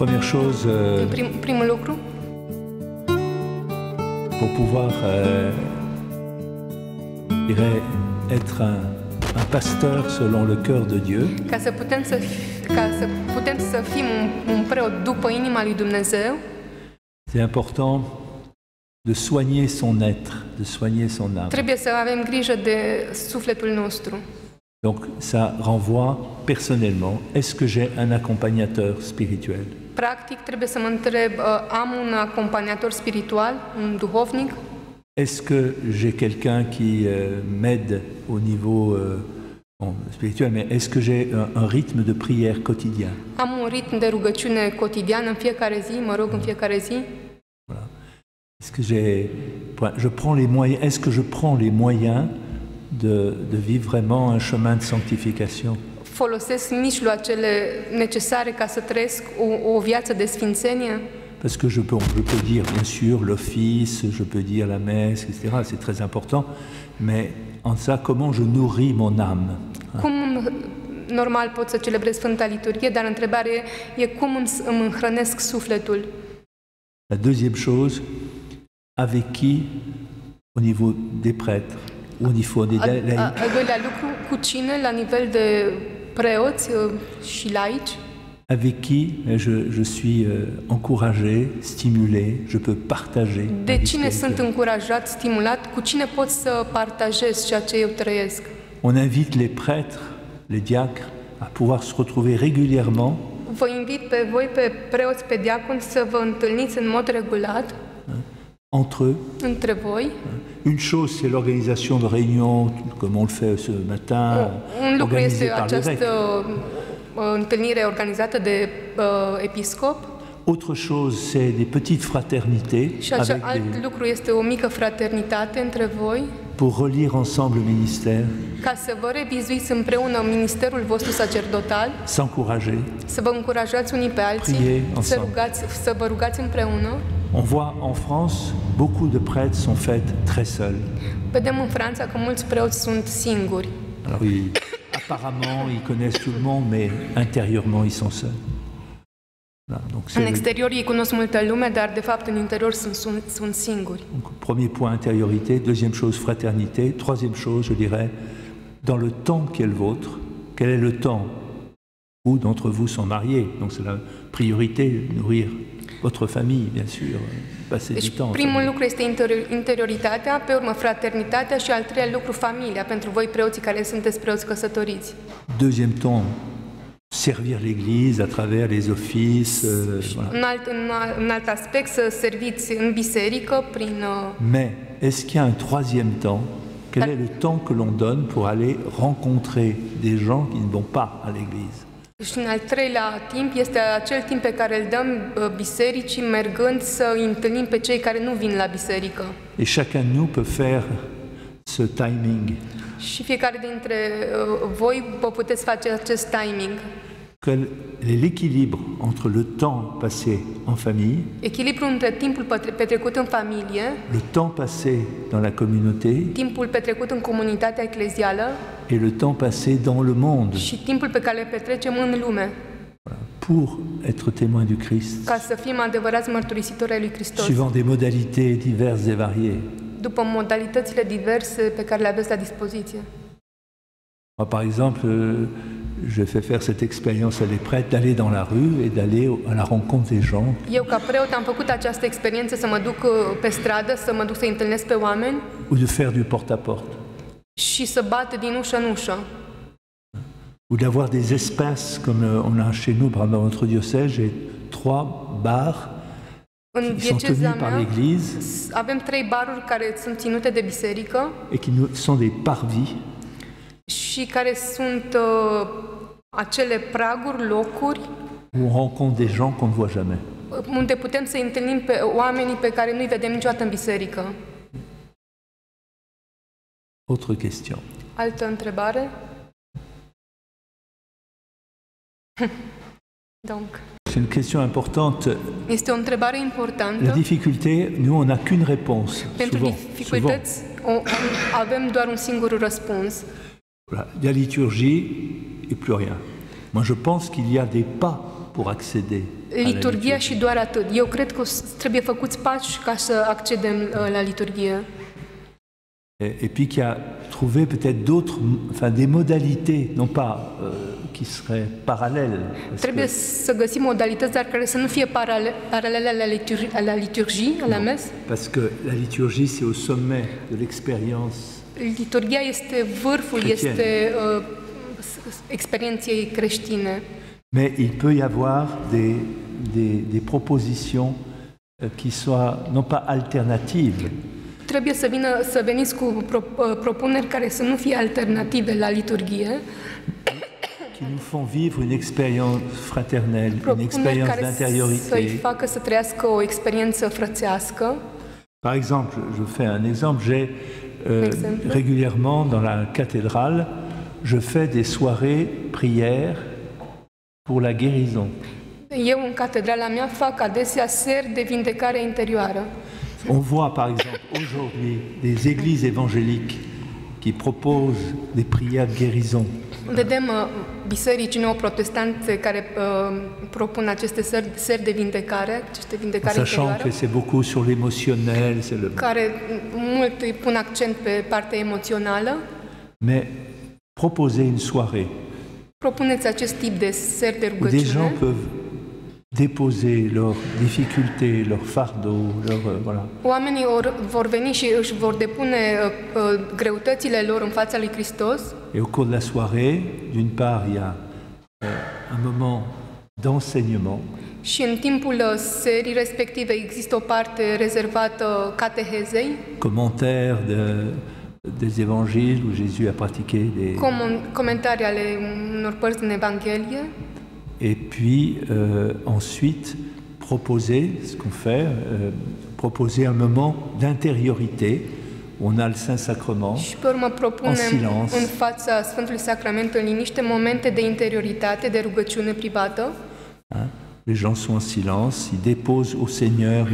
Première chose, Primul lucru, pour pouvoir je dirais, être un pasteur selon le cœur de Dieu, ca să putem să fim un preot după inima lui Dumnezeu, c'est important de soigner son être, de soigner son âme. trebuie să avem grijă de sufletul nostru. Donc ça renvoie personnellement, est-ce que j'ai un accompagnateur spirituel? Practic, trebuie să mă întreb, am un acompaniator spiritual, un duhovnic? Est-ce que j'ai quelqu'un qui m'aide au niveau spirituel, mais est-ce que j'ai un rythme de prière quotidien? Am un ritm de rugăciune cotidian în fiecare zi, mă rog în fiecare zi? Voilà. Est-ce que je prends les moyens, est-ce que je prends les moyens de vivre vraiment un chemin de sanctification? Folosesc mijloacele necesare ca să trăiesc o viață de sfințenie? Parce que je peux dire, bien sûr, l'office, je peux dire la messe, etc. C'est très important. Mais en ça, comment je nourris mon âme? Cum normal pot să celebrez Sfânta Liturghie, dar întrebarea e cum îmi hrănesc sufletul? La deuxième chose, avec qui, au niveau des prêtres, au niveau des laïcs? Al doilea lucru, cu cine la nivel de preoți și laici? Avec qui je suis encouragé, stimulé, je peux partager. De cine sunt încurajat, stimulat, cu cine pot să partajez ceea ce eu trăiesc? On invite les prêtres, les diacres, à pouvoir se retrouver régulièrement. Vă invit pe voi, pe preoți, pe diaconi, să vă întâlniți în mod regulat entre eux. Între voi. Une chose, c'est l'organisation de réunions, comme on le fait ce matin, un lucru este par această întâlnire organizată de episcop. Autre chose, c'est des petites fraternités. Și alt lucru este o mică fraternitate între voi. Pour relire ensemble le ministère. Ca să vă revizuiți împreună ministerul vostru sacerdotal. S'encourager. Să vă încurajați unii pe alții. Să vă rugați împreună. On voit en France, beaucoup de prêtres sont faits très seuls. Vedem în Franța că mulți preoți sunt singuri. Alors, apparemment, ils connaissent tout le monde, mais intérieurement, ils sont seuls. În exterior ei cunosc multă lume, dar de fapt în interior sunt singuri. Donc, premier point, intériorité. Deuxième chose, fraternité. Troisième chose, je dirais, dans le temps qui est le vôtre, quel est le temps où d'entre vous sont mariés? Donc c'est la priorité, nourrir votre famille, bien sûr, passer du temps. Primul lucru este interioritatea, pe urmă fraternitatea și al treilea lucru familia, pentru voi preoții care sunteți preoți căsătoriți. Deuxième temps, servir l'Église à travers les offices. Voilà. Un alt aspect, să serviți în biserică prin... Mais est-ce qu'il y a un troisième temps? Quel est le temps que l'on donne pour aller rencontrer des gens qui ne vont pas à l'Église? Și în al treilea timp este acel timp pe care îl dăm bisericii mergând să întâlnim pe cei care nu vin la biserică. Et chacun de nous peut faire ce timing. Și fiecare dintre voi vă puteți face acest timing. Quel est l'équilibre entre le temps passé en famille, echilibrul între timpul petrecut în familie, le temps passé dans la communauté, timpul petrecut în comunitatea eclezială, et le temps passé dans le monde, și timpul pe care îl petrecem în lume, pour être témoin du Christ, ca să fim adevărați mărturisitori ai lui Hristos, suivant des modalités diverses et variées. După modalitățile diverse pe care le aveți la dispoziție. Par exemple, je fais faire cette expérience à les prêtres d'aller dans la rue et d'aller à la rencontre des gens. Eu ca preot am făcut această experiență să mă duc pe stradă, să mă duc să întâlnesc pe oameni. Ou de faire du porte-à-porte. Și să bat din ușă în ușă. Ou d'avoir des espaces comme on a chez nous, par exemple dans notre diocèse, j'ai 3 bars qui sont tenus par l'Église. Avem 3 baruri care sunt ținute de biserică. Et qui sont des parvis. Și care sunt acele praguri, locuri, où on rencontre des gens qu'on ne voit jamais. Unde putem să întâlnim pe oamenii pe care nu-i vedem niciodată în biserică. Autre question. Altă întrebare? Donc. C'est une question importante. Este o întrebare importantă. La difficulté, nous on n'a qu'une réponse. Pentru dificultăți avem doar un singur răspuns. Voilà. Il y a liturgie et plus rien. Moi je pense qu'il y a des pas pour accéder liturghia și doar atât. Eu cred că trebuie făcuți pași ca să accedem la liturghie. Et puis qui a trouvé peut-être d'autres, enfin des modalités, non pas qui seraient parallèles. Trebuie să găsim modalități, dar care să nu fie paralele la liturgie, la mes. Parce que la liturgie, c'est au sommet de l'expérience. Liturghia este vârful, este experienței creștine. Mais il peut y avoir des propositions qui soient non pas alternatives. Trebuie să veniți cu propuneri care să nu fie alternative la liturghie. Qui nous font vivre une expérience fraternelle, une expérience d'intériorité. Să-i facă să trăiască o experiență frățească. Par exemple, je fais un exemple, j'ai régulièrement dans la cathédrale, je fais des soirées prières pour la guérison. Eu în catedrala mea fac adesea seri de vindecare interioară. On voit par exemple aujourd'hui des églises évangéliques qui proposent des prières de guérison. Vedem biserici neoprotestante care propun aceste seri de vindecare, aceste vindecare sachant que c'est beaucoup sur l'émotionnel, c'est le... care mult îi pun accent pe partea emoțională. Mais proposer une soirée. Propuneți acest tip de seri de Où rugăciune. des gens peuvent déposer leurs difficultés, leurs fardeaux, voilà. Oamenii vor veni și își vor depune greutățile lor în fața lui Hristos. Et au cours de la soirée, d'une part, il y a un moment d'enseignement. Și în timpul serii respective există o parte rezervată catehezei. Commentaires des évangiles où Jésus a pratiqué des... Comentarii ale unor părți din Evanghelie. Et puis ensuite proposer ce qu'on fait, proposer un moment d'intériorité. On a le Saint-Sacrement en silence. În fața Sfântului Sacrament în liniște momente de interioritate, de rugăciune privată. Les gens sont en silence, ils déposent au Seigneur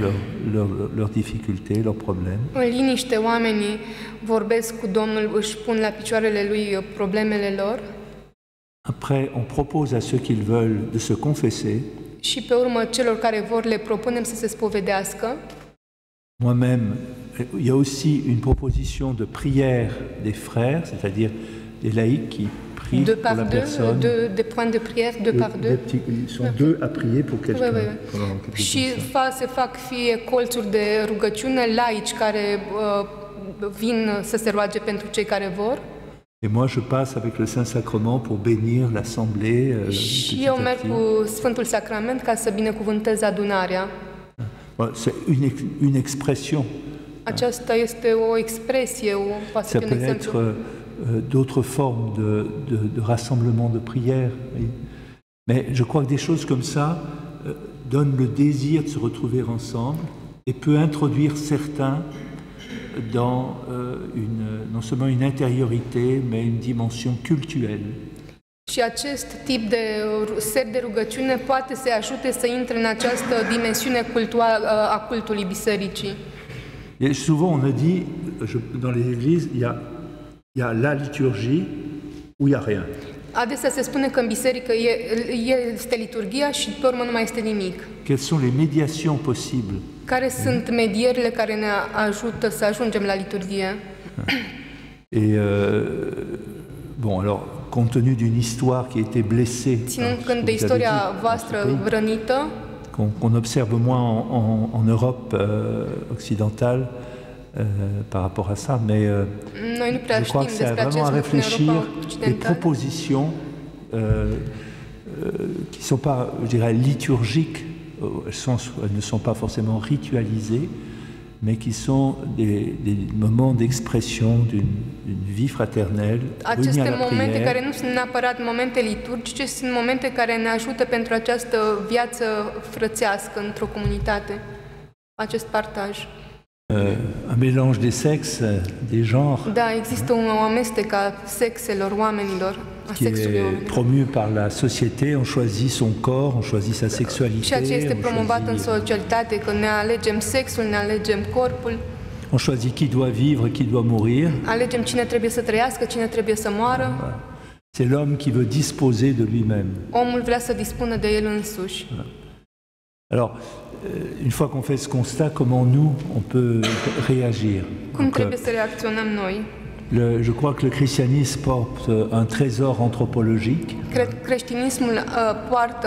leurs difficultés, leurs problèmes. În liniște oamenii vorbesc cu Domnul, își pun la picioarele lui problemele lor. Après, on propose à ceux qui le veulent de se confesser. Și pe urmă celor care vor le propunem să se spovedească. Moi-même, il y a aussi une proposition de prière des frères, c'est-à-dire des laïcs qui prient pour la personne. Des points de prière, deux par deux. Ils sont deux à prier pour quelqu'un. Și se fac fie colțuri de rugăciune, laici care vin să se roage pentru cei care vor. Et moi, je passe avec le Saint-Sacrement pour bénir l'assemblée. Și eu merg cu Sfântul Sacrament ca să binecuvântez adunarea. C'est une expression. Aceasta este o expresie, poate fi un exemplu. Ça peut être d'autres formes de rassemblement de prière. Mais je crois que des choses comme ça donnent le désir de se retrouver ensemble et peut introduire certains dans non seulement une intériorité, mais une dimension cultuelle. Și acest tip de ser de rugăciune poate să ajute să intre în această dimensiune cultuală a cultului bisericii. Et souvent on a dit, dans les églises, il y a la liturgie ou il y a rien. Adesea se spune că în biserică este liturghia și pe urmă nu mai este nimic. Quelles sont les médiations possibles? Care sunt medierile care ne ajută să ajungem la liturghie? Et bon, alors, compte tenu d'une histoire qui a été blessée, ținând cont de istoria voastră rănită, qu'on observe moins en Europe occidentale par rapport à ça, mais je crois que c'est vraiment à réfléchir des propositions qui ne sont pas, je dirais, liturgiques, elles ne sont pas forcément ritualisées, mais qui sont des moments d'expression d'une vie fraternelle, unis à la momente prière. care nu sunt neapărat momente liturgice, sunt momente care ne ajută pentru această viață frățească într-o comunitate, acest partaj. Un mélange des sexes, des genres, Da, există un amestec a sexelor oamenilor, a qui sexului est oamenilor. promu par la société. On choisit son corps, on choisit sa sexualité. Ceea ce este on promovat în choisit- societate, că ne alegem sexul, ne alegem corpul, On choisit qui doit vivre, qui doit mourir. alegem cine trebuie să trăiască, cine trebuie să moară. C'est l'homme qui veut disposer de lui-même. Omul vrea să dispună de el însuși. Alors, une fois qu'on fait ce constat, comment nous, on peut réagir? Cum trebuie să reacționăm noi? Je crois que le christianisme porte un trésor anthropologique. Cred că creștinismul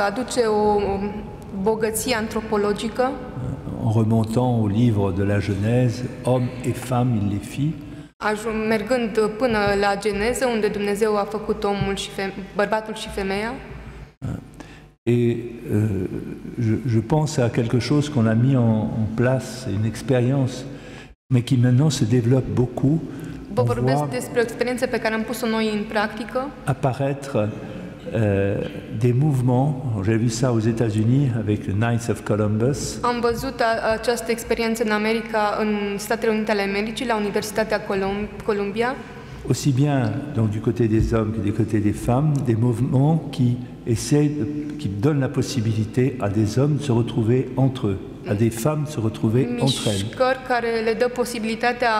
aduce o bogăție antropologică. En remontant au livre de la Genèse, hommes et femmes, il les fit. Mergând până la Geneză, unde Dumnezeu a făcut omul și bărbatul și femeia. Et je pense à quelque chose qu'on a mis en place, une expérience, mais qui maintenant se développe beaucoup. Vă vorbesc despre o experiență pe care am pus-o noi în practică. Apparaître des mouvements. J'ai vu ça aux États-Unis avec le Knights of Columbus. Am văzut această experiență în America, în Statele Unite ale Americii, la Universitatea Columbia. Aussi bien donc du côté des hommes que du côté des femmes, des mouvements qui qui donnent la possibilité à des hommes de se retrouver entre eux, à des femmes de se retrouver entre elles. Mișcări care le dă posibilitatea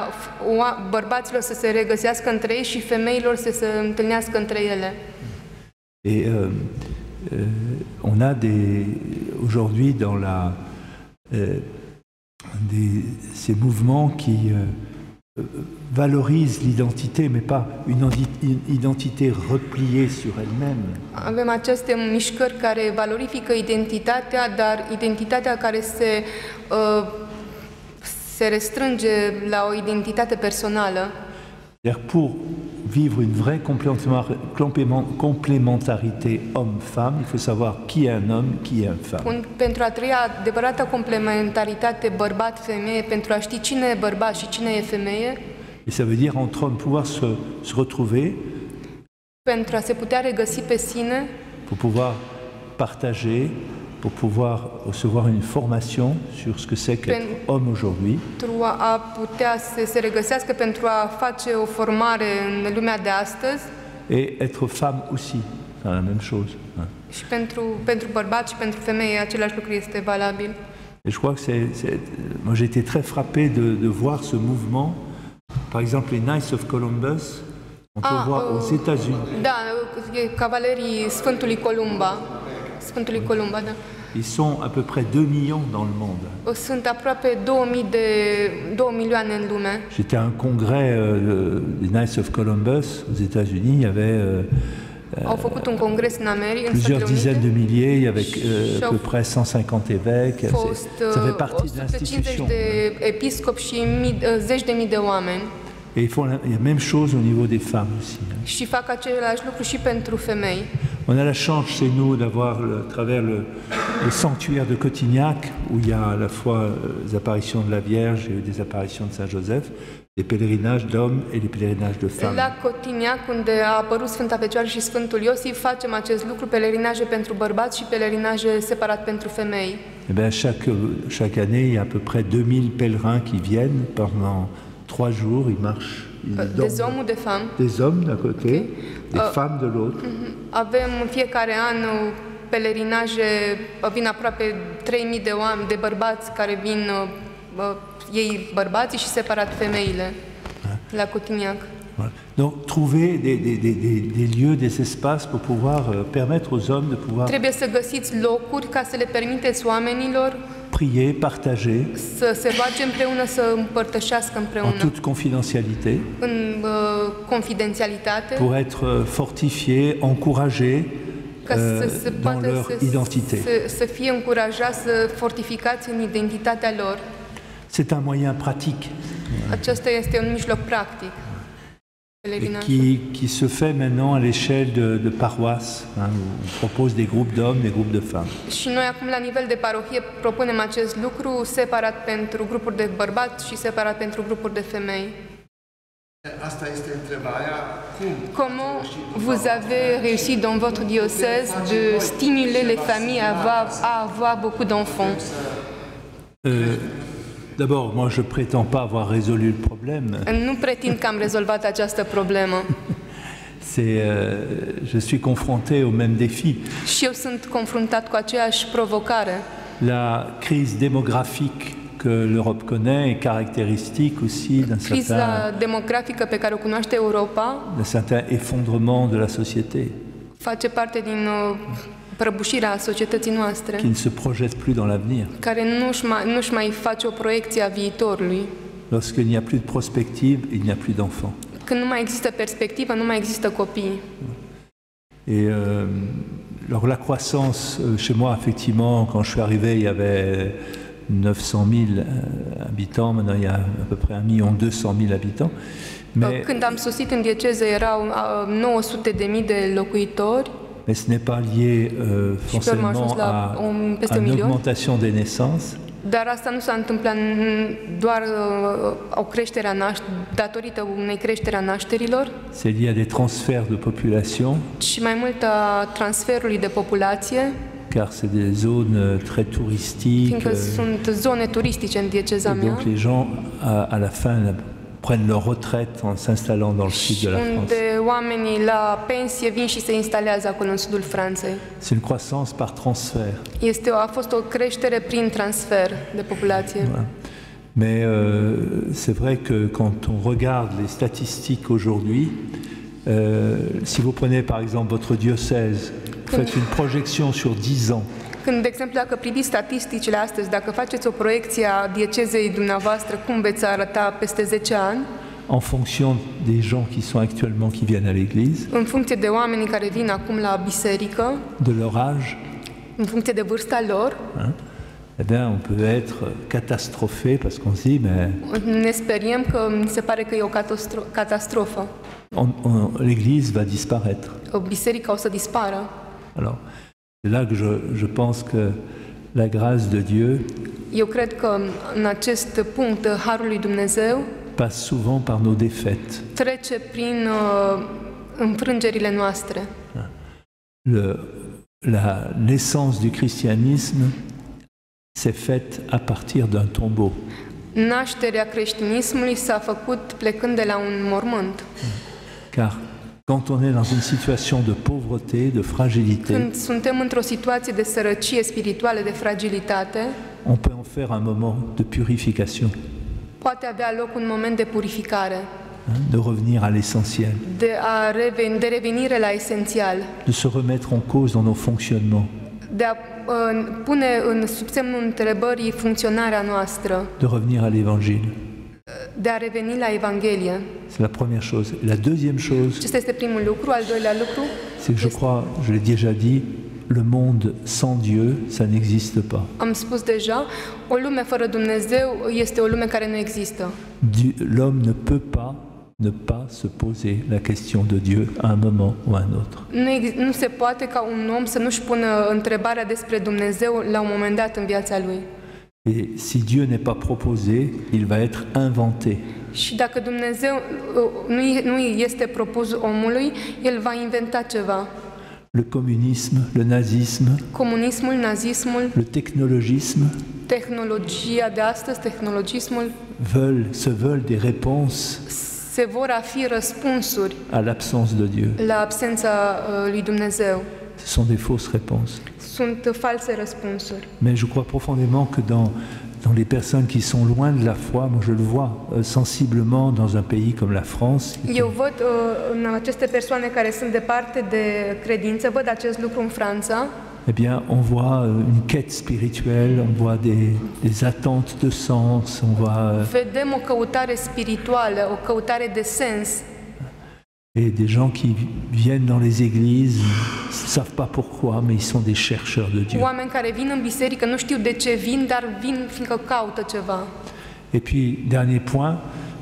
bărbaților să se regăsească între ei și femeilor să se întâlnească între ele. Et on a aujourd'hui dans ces mouvements qui valorisent l'identité, mais pas une identité repliée sur elle-même. Avem aceste mișcări care valorifică identitatea, dar identitatea care se restrânge la o identitate personală. Pour vivre une vraie complémentarité homme-femme, il faut savoir qui est un homme, qui est une femme. Pentru a trăi adevărata complementaritate bărbat-femeie, pentru a ști cine e bărbat și cine e femeie. Et ça veut dire entre hommes pouvoir se retrouver. Pentru a se putea regăsi pe sine. Pour pouvoir partager, pour pouvoir recevoir une formation sur ce que c'est qu'être homme aujourd'hui. Pentru a putea să se regăsească, pentru a face o formare în lumea de astăzi. Et être femme aussi, c'est la même chose. Și pentru bărbați și pentru femei același lucru este valabil. Et je crois que moi j'ai été très frappé de voir ce mouvement. Par exemple, les Knights of Columbus, on peut voir aux États-Unis. Da, cavalerii Sfântului Columba, da. Ils sont à peu près 2 millions dans le monde. Sunt aproape 2 milioane în lume. J'étais à un congrès des Knights of Columbus aux États-Unis. Il y avait Au făcut un congres în America, plusieurs dizaines de milliers, il y avait à peu près 150 évêques. Ça fait partie de l'institution. de episcopi și zeci de mii de oameni. Et ils font la même chose au niveau des femmes aussi. Și fac același lucru și pentru femei. On a la chance chez nous d'avoir, à travers le sanctuaire de Cotignac, où il y a à la fois les apparitions de la Vierge et des apparitions de Saint Joseph, les pèlerinages d'hommes et les pèlerinages de femmes. La Cotignac, unde a apărut Sfânta Fecioară și Sfântul Iosif, facem acest lucru, pelerinaje pentru bărbați și pelerinaje separat pentru femei. Eh bien, chaque année, il y a à peu près 2000 pèlerins qui viennent pendant 3 jours, ils marchent. Des hommes ou des femmes? Des hommes d'un côté, des femmes de l'autre. Avem în fiecare an pelerinaje, vin aproape 3000 de oameni, de bărbați care vin, ei bărbații și separat femeile, la Cotignac. Donc, trouver des lieux, des espaces pour pouvoir permettre aux hommes de pouvoir trebuie să găsiți locuri ca să le permiteți oamenilor prier, partager, să se roage împreună, să împărtășească împreună, en toute confidentialité, în confidențialitate, pour être fortifiés, encouragés dans leur identité. Să fie încurajați, să fortificați în identitatea lor. C'est un moyen pratique. Acesta este un mijloc practic. Qui se fait maintenant à l'échelle de paroisse, hein, où on propose des groupes d'hommes, des groupes de femmes. Și noi acum la nivel de parohie propunem acest lucru separat pentru grupuri de bărbați și separat pentru grupuri de femei. Asta este întrebarea. Comment vous avez réussi dans votre diocèse de stimuler les familles à avoir beaucoup d'enfants? D'abord, moi je prétends pas avoir résolu le problème. Nu pretind că am rezolvat această problemă. Je suis confronté au même défi. Și eu sunt confruntat cu aceeași provocare. La crise démographique que l'Europe connaît est caractéristique aussi d'un Criza demografică pe care o cunoaște Europa, d'un certain effondrement de la société. Face parte din prăbușirea societății noastre, qui ne se projette plus dans l'avenir. care nu-și mai face o proiecție a viitorului. Lorsqu'il n'y a plus de prospective, il n'y a plus d'enfants. Când nu mai există perspectivă, nu mai există copii. Et alors la croissance, chez moi, effectivement, quand je suis arrivé, il y avait 900 000 habitants, maintenant il y a à peu près 1 200 000 habitants. Mais, Când am sosit în dieceză erau 900.000 de locuitori. mais ce n'est pas lié forcément à une augmentation des naissances. Dar asta nu s-a întâmplat doar o creștere datorită unei creșteri a nașterilor, C'est lié à des transferts de population, ci mai mult a transferului de populație, car c'est des zones très touristiques. fiindcă sunt zone turistice în dieceza Et mea, donc les gens, à la fin, prennent leur retraite en s'installant dans le sud de la France. unde oamenii la pensie vin și se instalează acolo în sudul Franței. C'est une croissance par transfert. A fost o creștere prin transfer de populație. Voilà. Mais c'est vrai que quand on regarde les statistiques aujourd'hui, si vous prenez par exemple votre diocèse, vous faites une projection sur 10 ans. Când, de exemplu, dacă priviți statisticile astăzi, dacă faceți o proiecție a diecezei dumneavoastră, cum veți arăta peste 10 ani, en fonction des gens qui sont actuellement qui viennent à l'église, în funcție de oamenii care vin acum la biserică, de leur âge, în funcție de vârsta lor, eh bien, on peut être catastrophé parce qu'on se dit, mais ne speriem că mi se pare că e o catastrofă. l'église va disparaître. Biserica o să dispară. Alors, c'est là que je pense que la grâce de Dieu Eu cred că în acest punct harul lui Dumnezeu passe souvent par nos défaites. trece prin înfrângerile noastre. La naissance du christianisme s'est faite à partir d'un tombeau. Nașterea creștinismului s-a făcut plecând de la un mormânt. Car quand on est dans une situation de pauvreté, de fragilité, Când suntem într-o situație de sărăcie spirituală, de fragilitate, on peut en faire un moment de purification, poate avea loc un moment de purificare, de revenir à l'essentiel, de revenire la esențial, de se remettre en cause dans nos fonctionnements, de a pune în sub semnul întrebării funcționarea noastră, de revenir à l'évangile. de a reveni la Evanghelie. C'est la première chose. Et la deuxième chose, Acesta este primul lucru. Al doilea lucru, c'est que je crois, je l'ai déjà dit, le monde sans Dieu, ça n'existe pas. am spus deja, o lume fără Dumnezeu este o lume care nu există. L'homme ne peut pas ne pas se poser la question de Dieu à un moment ou à un autre. Nu se poate ca un om să nu-și pună întrebarea despre Dumnezeu la un moment dat în viața lui. Et si Dieu n'est pas proposé, il va être inventé. Și dacă Dumnezeu nu este propus omului, el va inventa ceva. Le communisme, le nazisme, Comunismul, nazismul, le technologisme tehnologia de astăzi, tehnologismul, se veulent des réponses se vor a fi răspunsuri à l'absence de Dieu. la absența lui Dumnezeu. Ce sont des fausses réponses. Sunt false răspunsuri. Mais je crois profondément que dans les personnes qui sont loin de la foi, moi je le vois sensiblement dans un pays comme la France. Eu văd în aceste persoane care sunt departe de credință, văd acest lucru în Franța. Eh bien, on voit une quête spirituelle, on voit des attentes de sens, on voit Vedem o căutare spirituală, o căutare de sens. et des gens qui viennent dans les églises, ils ne savent pas pourquoi, mais ils sont des chercheurs de Dieu. Oameni care vin în biserică, nu știu de ce vin, dar vin fiindcă caută ceva. Et puis, dernier point,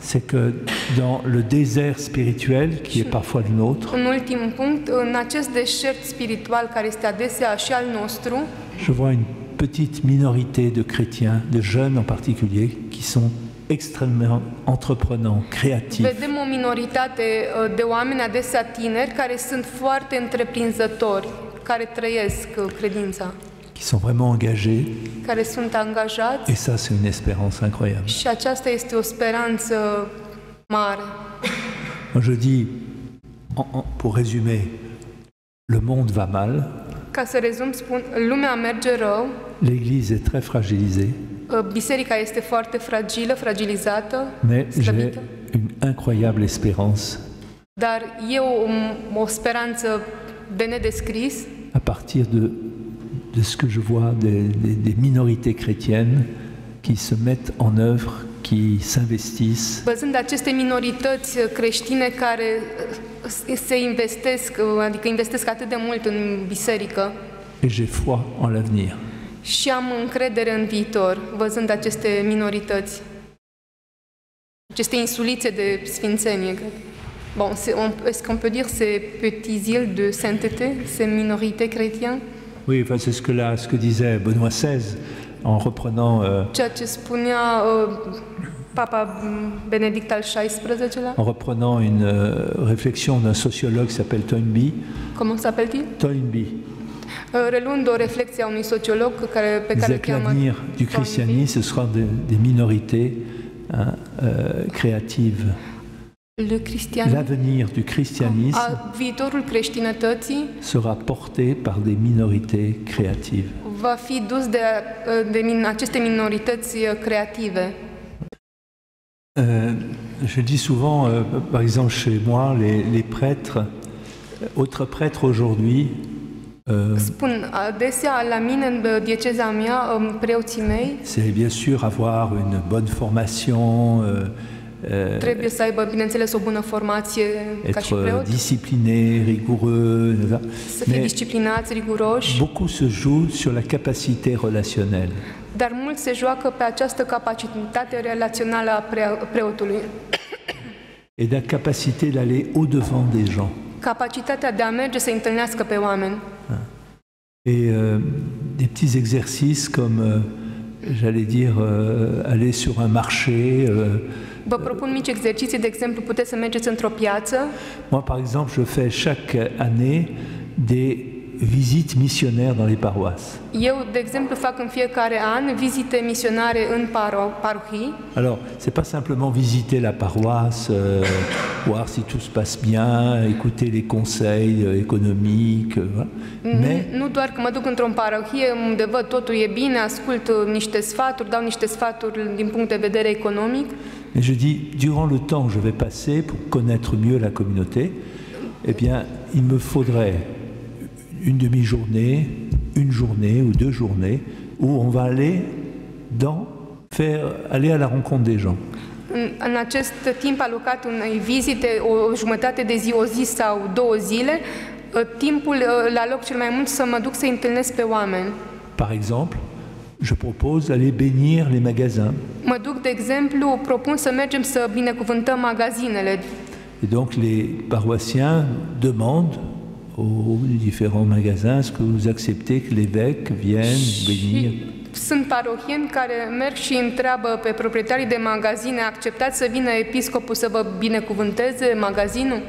c'est que dans le désert spirituel, qui est parfois le nôtre, Un ultim punct, în acest deșert spiritual care este adesea și al nostru, je vois une petite minorité de chrétiens, de jeunes en particulier, qui sont extrêmement entreprenants, créatifs. vedem o minoritate de oameni, adesea tineri, care sunt foarte întreprinzători, care trăiesc credința, qui sont vraiment engagés. care sunt angajați Et ça, c'est une espérance incroyable. și aceasta este o speranță mare. Moi, je dis, pour résumer, le monde va mal, Ca să rezum, spun, lumea merge rău, l'Église est très fragilisée, biserica este foarte fragilă, fragilizată, mais j'ai slăbită, une incroyable espérance dar e o speranță de nedescris à partir de de ce que je vois des minorités chrétiennes qui se mettent en œuvre, qui s'investissent. Văzând aceste minorități creștine care se investesc, adică investesc atât de mult în biserică. Et j'ai foi en l'avenir. Și am încredere în viitor, văzând aceste minorități. Aceste insulițe de sfințenie, cred. Bon, est-ce qu'on peut dire ces petites îles de sainteté, ces minorités chrétiennes? Oui, enfin, c'est ce que disait Benoît XVI en reprenant. Ceea ce spunea Papa Benedict al XVI-lea. En reprenant une réflexion d'un sociologue qui s'appelle Toynbee. Comment s'appelle-t-il? Toynbee. Reluând o reflexie a unui sociolog pe care îl cheamă L'avenir du christianisme, ce sera des minorités créatives. L'avenir du christianisme viitorul creștinătății sera porté par des minorités créatives. Va fi dus de aceste minorități creative. Je dis souvent, par exemple chez moi, les prêtres, autres prêtres aujourd'hui. Spun adesea la mine în dieceza mea, preoții mei. C'est bien sûr avoir une bonne formation. Trebuie să aibă, bineînțeles, o bună formație ca și preot. Discipliné, rigoureux, să fie disciplinați, riguroși. Beaucoup se joue sur la capacité relationnelle. Dar mult se joacă pe această capacitate relațională a preotului. Et la capacité d'aller au-devant des gens. Capacitatea de a merge să întâlnească pe oameni. Et des petits exercices comme, j'allais dire, aller sur un marché. Vă propun mici exerciții, de exemplu, puteți să mergeți într-o piață. Moi, par exemple, je fais chaque année des visites missionnaires dans les paroisses. Eu, de exemplu, fac în fiecare an vizite misionare în parohii. Alors, c'est pas simplement visiter la paroisse, voir si tout se passe bien, écouter les conseils économiques, mais nu doar că mă duc într-o parohie unde văd totul e bine, ascult niște sfaturi, dau niște sfaturi din punct de vedere economic. Mais je dis, durant le temps que je vais passer pour connaître mieux la communauté, eh bien, il me faudrait une demi-journée, une journée ou 2 journées où on va aller aller à la rencontre des gens. În acest timp alocat unei vizite, o jumătate de zi, o zi sau 2 zile, timpul la loc cel mai mult să mă duc să întâlnesc pe oameni. Par exemple, je propose d'aller bénir les magasins. Mă duc, de exemplu, propun să mergem să binecuvântăm magazinele. Et donc les paroissiens demandent aux différents magasins, est-ce que vous acceptez que l'évêque vienne bénir? Sunt parohieni care merg și întreabă pe proprietarii de magazine, acceptați să vină episcopul să vă binecuvânteze magazinul?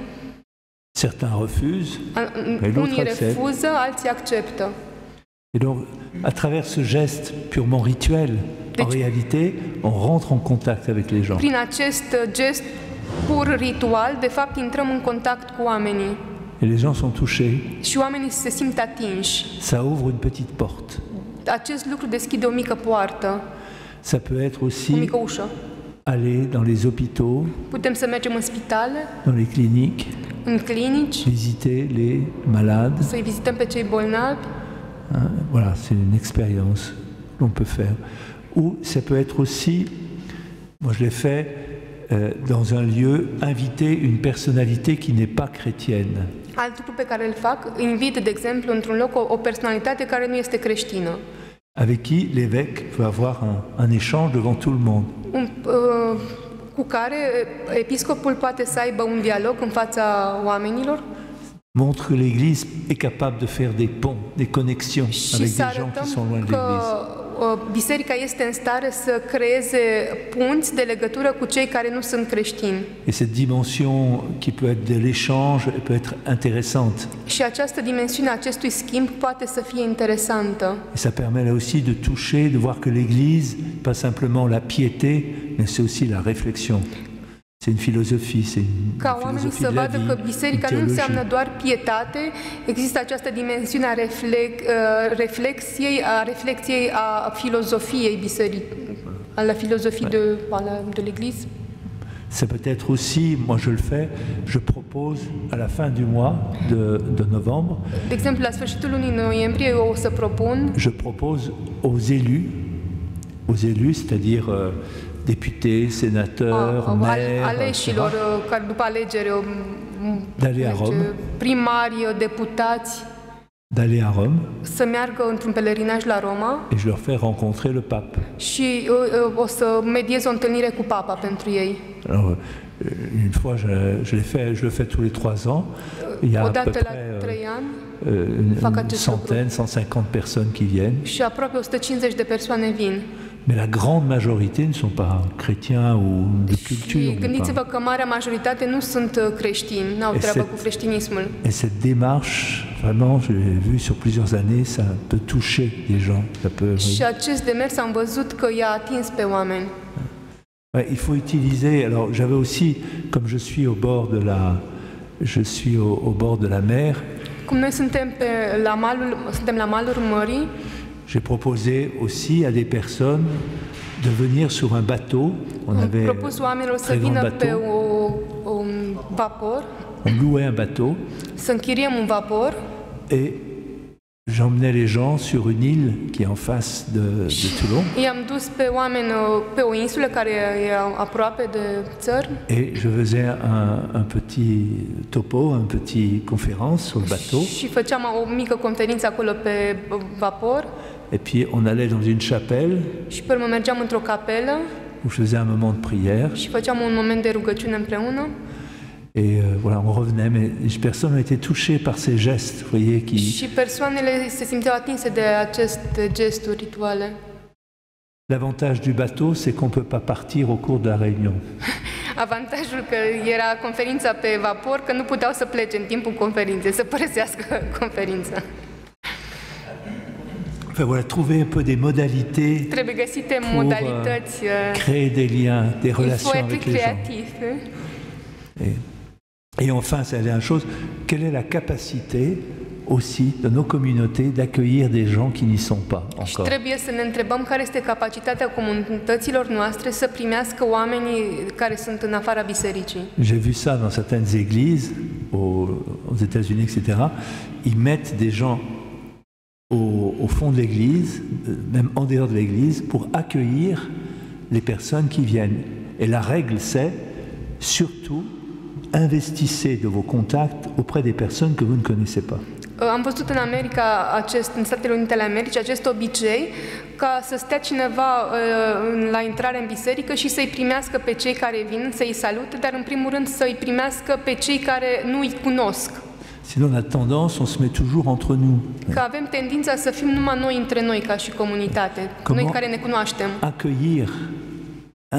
Certains refusent, unii refuză, alții acceptă. Et donc, à travers ce geste purement rituel, en réalité, on rentre en contact avec les gens. Prin acest gest pur ritual, de fapt, intrăm în contact cu oamenii. Et les gens sont touchés. Și oamenii se simt atinși. Ça ouvre une petite porte. Acest lucru deschide o mică poartă. Ça peut être aussi o mică ușă. Aller dans les hôpitaux. Putem să mergem în spitale. Dans les cliniques. În clinici. Visiter les malades. Să-i vizităm pe cei bolnavi. Voilà, c'est une expérience qu'on peut faire. Ou ça peut être aussi, moi je l'ai fait, dans un lieu, inviter une personnalité qui n'est pas chrétienne. Alt lucru pe care îl fac, invit, de exemplu, într-un loc o personalitate care nu este creștină. Avec qui l'évêque peut avoir un échange devant tout le monde. Cu care episcopul poate să aibă un dialog în fața oamenilor. Montre que l'Église est capable de faire des ponts, des connexions avec des gens qui sont loin de l'Église. Biserica este în stare să creeze punți de legătură cu cei care nu sunt creștini. Et cette dimension qui peut être de l'échange peut être intéressante. Și această dimensiune a acestui schimb poate să fie interesantă. Et ça permet là aussi de toucher, de voir que l'Église, pas simplement la piété, mais c'est aussi la réflexion. C'est une philosophie, c'est une ca oamenii să vadă că biserica nu înseamnă doar pietate, există această dimensiune a reflexiei a filozofiei bisericii, a la philosophie de l'Église. Ça peut être aussi, moi je le fais, je propose à la fin du mois de novembre, De exemplu, la sfârșitul lunii noiembrie eu o să propun je propose aux élus, c'est-à-dire députés, sénateurs, maires, aleșilor etc., care după alegeri d'aller à Rome, primari, deputați d'aller à Rome, să meargă într-un pelerinaj la Roma et je leur fais rencontrer le pape. și o să mediez o întâlnire cu papa pentru ei. Alors, une fois, je le fais tous les 3 ans. Il y a à peu Odată la près 3 ani une centaine, 150 personnes qui viennent. și aproape 150 de persoane vin. Mais la grande majorité ne sont pas chrétiens ou de culture. Și gândiți-vă că marea majoritate nu sunt creștini, n-au treabă cu creștinismul. Et cette démarche, vraiment, je l'ai vu sur plusieurs années, ça peut toucher des gens. Ça peut, Și acest demers am văzut că i-a atins pe oameni. ouais, il faut utiliser. Alors, j'avais aussi, comme je suis au bord de la mer, Cum noi suntem la malul mării, j'ai proposé aussi à des personnes de venir sur un bateau. On am avait propus oamenilor să très grand vină pe bateau. un vapor, On louait un bateau să închiriem un vapor et j'emmenais les gens sur une île qui est en face de Toulon. i-am dus pe oameni pe o insulă care e aproape de țări Et je faisais un petit topo, un petit conférence sur le bateau. și făceam o mică conferință acolo pe vapor Et puis on allait dans une chapelle și pe urmă mergeam într-o capelă où je faisais un moment de prière. și făceam un moment de rugăciune împreună. Et voilà, on revenait, mais les personnes ont été touchées par ces gestes, vous voyez, qui... Și persoanele se simțeau atinse de aceste gesturi rituale. L'avantage du bateau, c'est qu'on ne peut pas partir au cours de la réunion. Avantajul că era conferința pe vapor, că nu puteau să plece în timpul conferinței, să părăsească conferința. Enfin voilà, trouver un peu des modalités Trebuie găsite pour modalități, créer des liens, des il faut relations être avec les gens. creativ. Et enfin, c'est la dernière chose, quelle est la capacité aussi de nos communautés d'accueillir des gens qui n'y sont pas Și encore. trebuie să ne întrebăm care este capacitatea comunităților noastre să primească oamenii care sunt în afara bisericii. J'ai vu ça dans certaines églises, aux États-Unis, etc. Ils mettent des gens au fond de l'église, même en dehors de l'église, pour accueillir les personnes qui viennent. Et la règle, c'est surtout investissez de vos contacts auprès des personnes que vous ne connaissez pas. Am văzut în America, în Statele Unite ale Americii, acest obicei ca să stea cineva la intrare în biserică și să-i primească pe cei care vin, să-i salute, dar în primul rând să-i primească pe cei care nu îi cunosc. Sinon, on a tendance, on se met toujours entre nous. Că avem tendința să fim numai noi între noi ca și comunitate, noi care ne cunoaștem. Accueillir,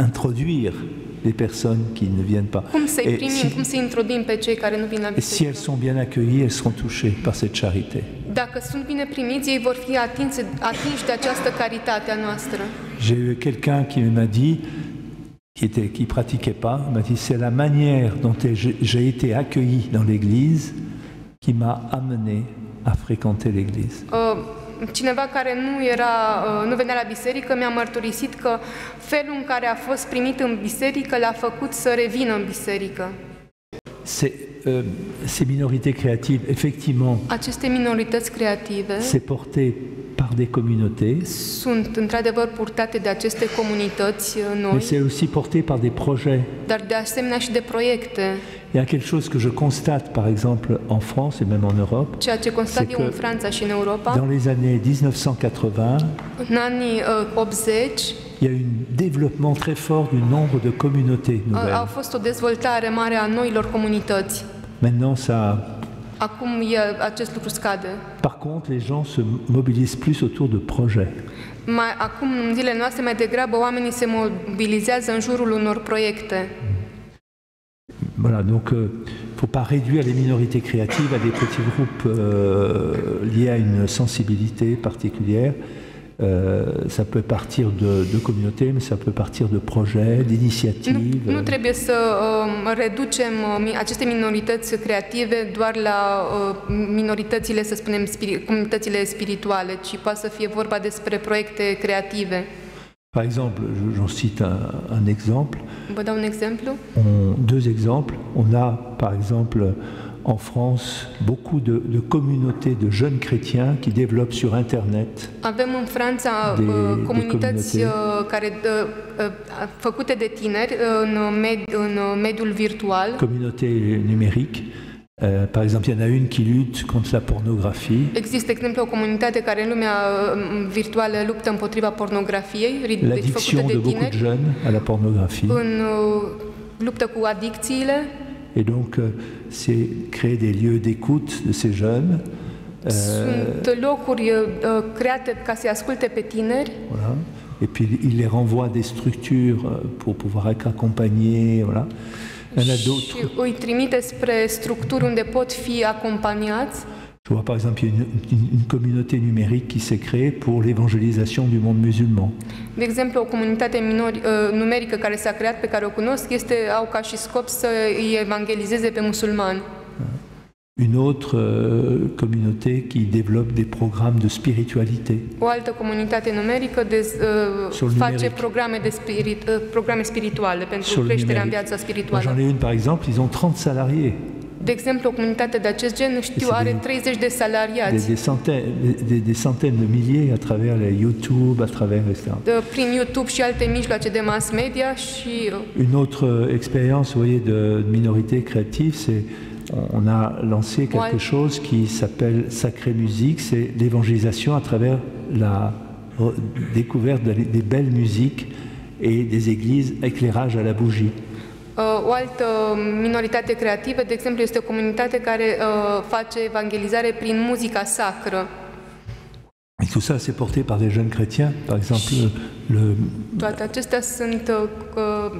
introduire les personnes qui ne viennent pas. Cum să-i primim, cum să-i introduim pe cei care nu vin la Et si biserică? elles sont bien accueillies, elles seront touchées par cette charité. Dacă sunt bine primiți, ei vor fi atinși de această caritate a noastră. J'ai eu quelqu'un qui m'a dit, qui pratiquait pas, m'a dit c'est la manière dont j'ai été accueilli dans l'église qui m'a amené à fréquenter l'église. Cineva care nu venea la biserică mi-a mărturisit că felul în care a fost primit în biserică l-a făcut să revină în biserică. Ces minorités créatives, effectivement, Aceste minorități creative c'est porté par des communautés, sunt într-adevăr purtate de aceste comunități mais noi, c'est aussi porté par des projets. dar de asemenea și de proiecte. Il y a quelque chose que je constate, par exemple, en France et même en Europe, Ceea ce constat c'est eu în que Franța și în Europa, dans les années 1980, în anii 80, il y a eu un développement très fort du nombre de communautés a nouvelles. fost o dezvoltare mare a noilor comunități. Maintenant, ça... Acum acest lucru scade. Par contre, les gens se mobilisent plus autour de projets. Acum, în zilele noastre, mai degrabă oamenii se mobilizează în jurul unor proiecte. Voilà, donc il ne faut pas réduire les minorités créatives à des petits groupes liés à une sensibilité particulière. Ça peut partir de communautés, mais ça peut partir de projets, d'initiatives. Nu trebuie să reducem aceste minorități creative doar la minoritățile, să spunem, comunitățile spirituale, ci poate să fie vorba despre proiecte creative. Par exemple, j'en cite un exemple. Vă dau un exemplu. Deux exemples. On a, par exemple, en France, beaucoup de communautés de jeunes chrétiens qui développent sur Internet. Avem în Franța comunități care făcute de tineri în mediul virtual. Communautés numériques. Par exemple, il y en a une qui lutte contre la pornographie. Există, de exemplu, o comunitate care în lumea virtuală luptă împotriva pornografiei, deci făcută de beaucoup de jeunes à la pornographie. În luptă cu adicțiile. Et donc, c'est créer des lieux d'écoute de ces jeunes. Sunt locuri create ca să asculte pe tineri. Voilà. Et puis, il les renvoie des structures pour pouvoir être accompagnés. Voilà. Și îi trimite spre structuri unde pot fi acompaniați. Je vois par exemple il y a une communauté numérique qui s'est créée pour l'évangélisation du monde musulman. De exemplu, o comunitate numerică care s-a creat, pe care o cunosc, au ca și scop să îi evangelizeze pe musulmani. Une autre communauté qui développe des programmes de spiritualité. O altă comunitate numerică face programe spirituale pentru creșterea în viața spirituală. J'en ai une par exemple, ils ont 30 salariés. De exemplu, o comunitate de acest gen, știu, are 30 de salariați. Des centaines de milliers à travers les YouTube, à travers etc. Prin YouTube și alte mijloace de mass media și Une autre expérience, vous voyez, de minorité créative, c'est on a lancé quelque chose qui s'appelle Sacrée Musique, c'est l'évangélisation à travers la découverte des belles musiques et des églises, éclairage à la bougie. O altă minoritate creativă, de exemplu, este o comunitate care face evangelizare prin muzica sacră. Et tout ça, c'est porté par des jeunes chrétiens. Par exemple, toate acestea sunt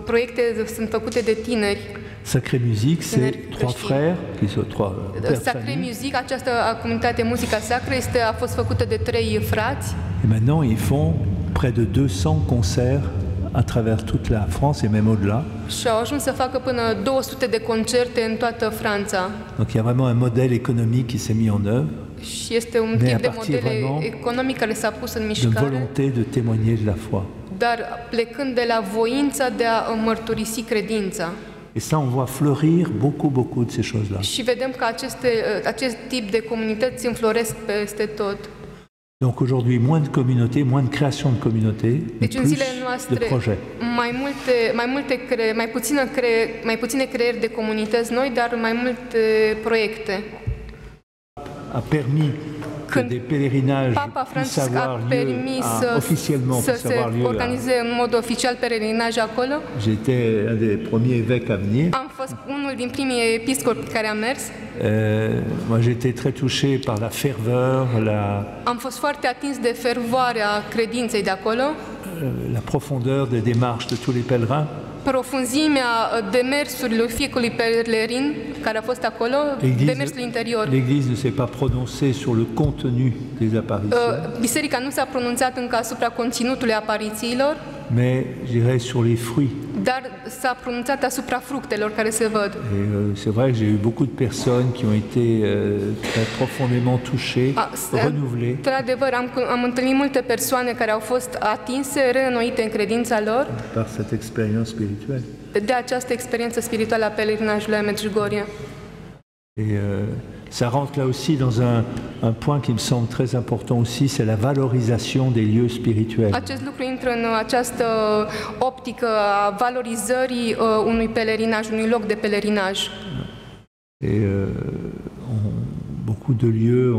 proiecte sunt făcute de tineri. Sacrée Musique, c'est trois frères qui sont trois pères. Sacrée Musique, această comunitate muzica sacră a fost făcută de 3 frați. Et maintenant, ils font près de 200 concerts à travers toute la France et même au-delà. Și au ajuns să facă până 200 de concerte în toată Franța. Donc il y a vraiment un modèle économique qui s'est mis en œuvre. Și este un tip de model economic care s-a pus în mișcare. De volonté de témoigner de la foi. Dar plecând de la voința de a mărturisi credința. Et ça, on voit fleurir beaucoup de ces choses-là. Și vedem că acest tip de comunități înfloresc peste tot. Donc aujourd'hui, moins de communautés, moins de création de communautés, deci plus de projets. Mai puține creări de comunități noi, dar mai multe proiecte. A permis que des pèlerinages puissent avoir lieu officiellement, să se organize în mod oficial pelerinaj acolo. J'étais un des premiers évêques à venir. Am fost unul din primii episcopi care a mers. Moi, j'ai été très touché par la ferveur, Am fost foarte atins de fervoarea credinței de acolo. La profondeur des démarches de tous les pèlerins. Profunzimea demersurilor fiecărui pelerin care a fost acolo, demersul interior. L'Église ne s'est pas prononcée sur le contenu des apparitions. Biserica nu s-a pronunțat încă asupra conținutului aparițiilor, mais je dirais sur les fruits. Dar s-a pronunțat asupra fructelor care se văd. C'est vrai que j'ai eu beaucoup de personnes qui ont été très profondément touchées, renouvelées. Într-adevăr, am întâlnit multe persoane care au fost atinse, reînnoite în credința lor. Par cette expérience spirituelle. De această experiență spirituală a pelerinajului la Medjugorje. Et ça rentre là aussi dans un point qui me semble très important aussi, c'est la valorisation des lieux spirituels. Acest lucru intră în această optică a valorizării unui pelerinaj, unui loc de pelerinaj. Et beaucoup de lieux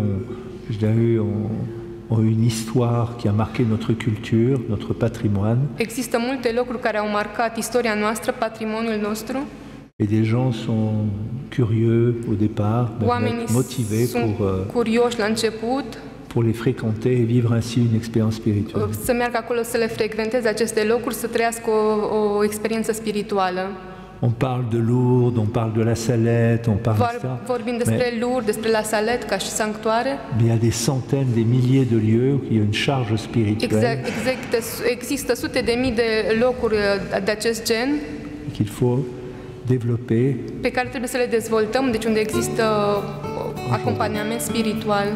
ont une histoire qui a marqué notre culture, notre patrimoine. Există multe locuri care au marcat istoria noastră, patrimoniul nostru. Et des gens sont curieux au départ, motivés curioși la început, pour les fréquenter et vivre ainsi une expérience spirituelle. Să meargă acolo să le frecventeze aceste locuri, să trăiască o experiență spirituală. On parle de Lourdes, on parle de la Salette, on parle de ça. Vorbim despre Lourdes, despre la Salette ca și sanctuare. Mais il y a des centaines, des milliers de lieux qui ont une charge spirituelle. Există sute de mii de locuri de acest gen. Qu'il faut développer. Pe care trebuie să le dezvoltăm, deci unde există acompaniament spiritual.